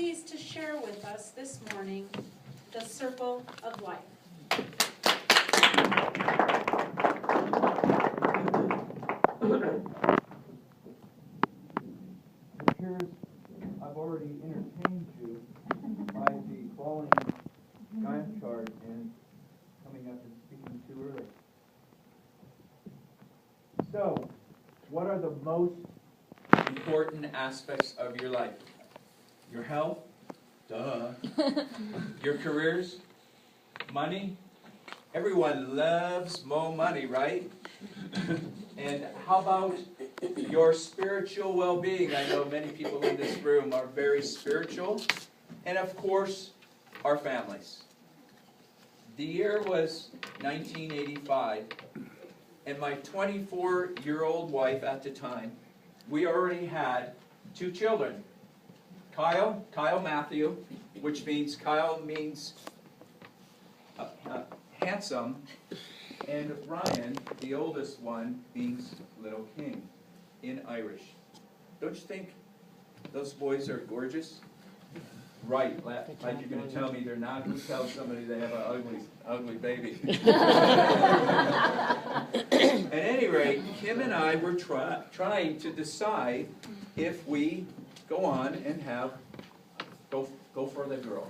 pleased to share with us this morning the Circle of Life. It appears I've already entertained you by the falling Gantt chart and coming up and speaking too early. So, what are the most important aspects of your life? Your health? Duh. Your careers? Money? Everyone loves more money, right? And how about your spiritual well-being? I know many people in this room are very spiritual. And of course, our families. The year was 1985, and my 24-year-old wife at the time, we already had 2 children. Kyle Matthew, which means Kyle means handsome, and Ryan, the oldest one, means little king in Irish. Don't you think those boys are gorgeous? Right, like you're going to tell me they're not. Who tells somebody they have an ugly baby? At any rate, Kim and I were trying to decide if we go on and go for the girl.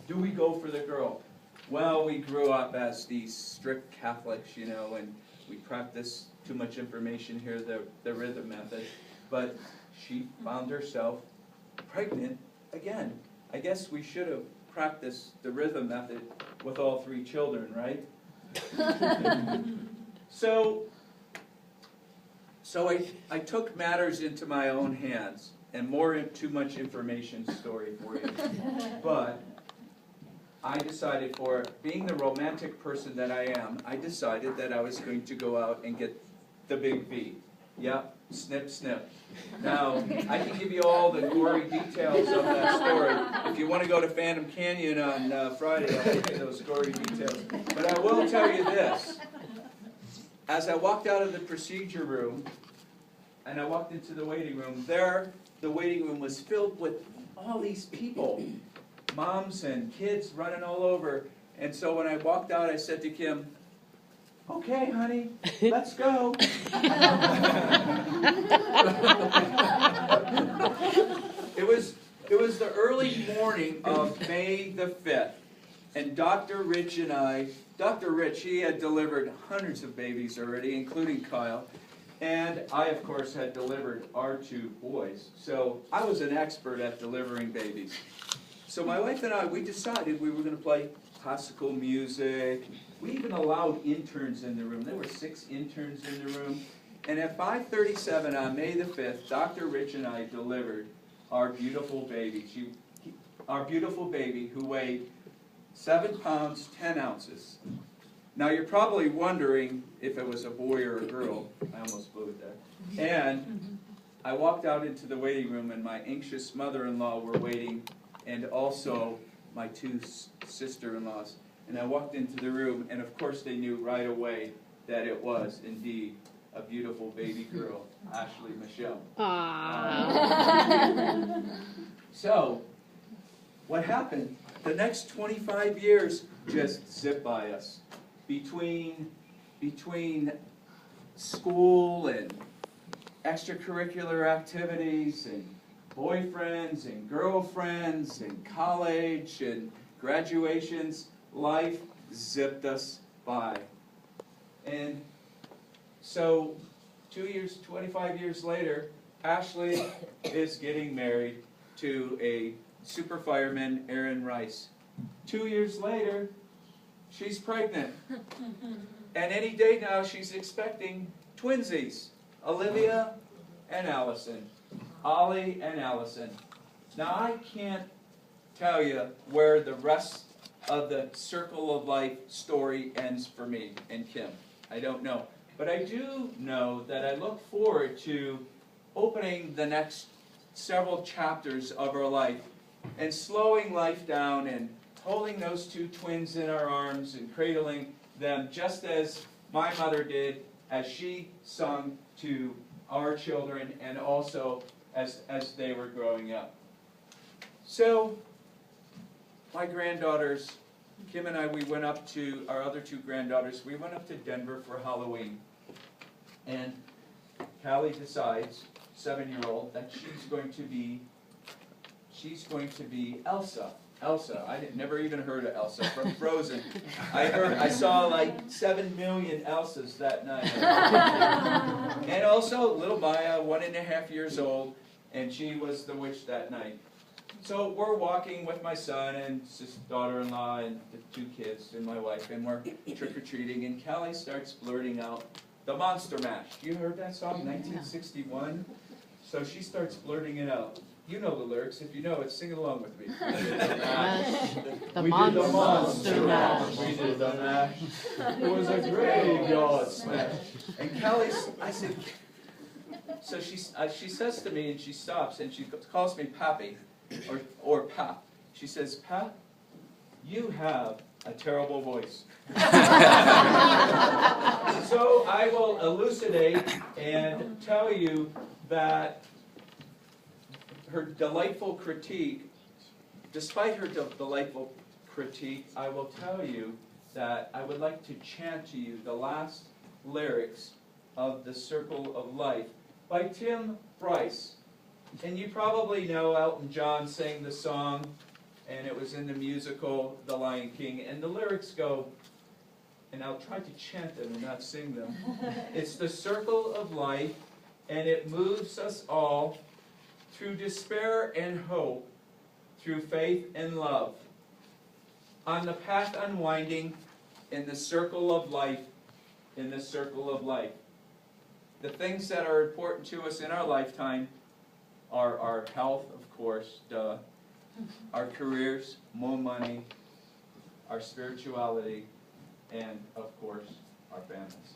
Do we go for the girl? Well, we grew up as these strict Catholics, you know, and we practiced too much information here, the rhythm method. But she found herself pregnant again. I guess we should have practiced the rhythm method with all 3 children, right? So I took matters into my own hands, and too much information story for you. But I decided, for being the romantic person that I am, I decided that I was going to go out and get the big V. Yep, snip, snip. Now, I can give you all the gory details of that story. If you want to go to Phantom Canyon on Friday, I'll give you those gory details. But I will tell you this. As I walked out of the procedure room, and I walked into the waiting room, the waiting room was filled with all these people. Moms and kids running all over. And so when I walked out, I said to Kim, "Okay, honey, let's go." It was the early morning of May the 5th, and Dr. Rich, he had delivered hundreds of babies already, including Kyle, and I, of course, had delivered our 2 boys. So I was an expert at delivering babies. So my wife and I, we decided we were going to play classical music. We even allowed interns in the room. There were 6 interns in the room. And at 5:37 on May the 5th, Dr. Rich and I delivered our beautiful baby. Our beautiful baby who weighed 7 pounds, 10 ounces. Now you're probably wondering if it was a boy or a girl. I almost blew it there. And I walked out into the waiting room, and my anxious mother-in-law were waiting, and also my 2 sister-in-laws. And I walked into the room, and of course they knew right away that it was indeed a beautiful baby girl, Ashley Michelle. So, what happened? The next 25 years just zipped by us. Between school and extracurricular activities and boyfriends and girlfriends and college and graduations, life zipped us by. And so 25 years later, Ashley is getting married to a super fireman, Aaron Rice. 2 years later, she's pregnant. And any day now, she's expecting twinsies, Olivia and Allison. Ollie and Allison. Now, I can't tell you where the rest of the Circle of Life story ends for me and Kim. I don't know. But I do know that I look forward to opening the next several chapters of our life and slowing life down and holding those 2 twins in our arms and cradling them just as my mother did as she sung to our children and also as they were growing up. So, my granddaughters, Kim and I, we went up to, our other two granddaughters, we went up to Denver for Halloween. And Callie decides, 7-year-old, that she's going to be Elsa. Elsa, I had never even heard of Elsa from Frozen. I saw like 7 million Elsas that night. And also little Maya, 1.5 years old, and she was the witch that night. So we're walking with my son and his daughter-in-law and the 2 kids and my wife, and we're trick-or-treating, and Callie starts blurting out the Monster Mash. You heard that song, 1961? So she starts blurting it out. You know the lyrics. If you know it, sing it along with me. We did the mash. The We did the monster mash. mash. We did the mash. It was a graveyard smash. And Callie, I said, so she says to me, and she stops, and she calls me Pappy, or Pap. She says, Pap, you have a terrible voice. So I will elucidate and tell you that her delightful critique, despite her delightful critique, I will tell you that I would like to chant to you the last lyrics of The Circle of Life by Tim Rice. And you probably know Elton John sang the song, and it was in the musical The Lion King, and the lyrics go, and I'll try to chant them and not sing them. It's the circle of life, and it moves us all through despair and hope, through faith and love. On the path unwinding, in the circle of life, in the circle of life. The things that are important to us in our lifetime are our health, of course, duh, our careers, more money, our spirituality, and, of course, our families.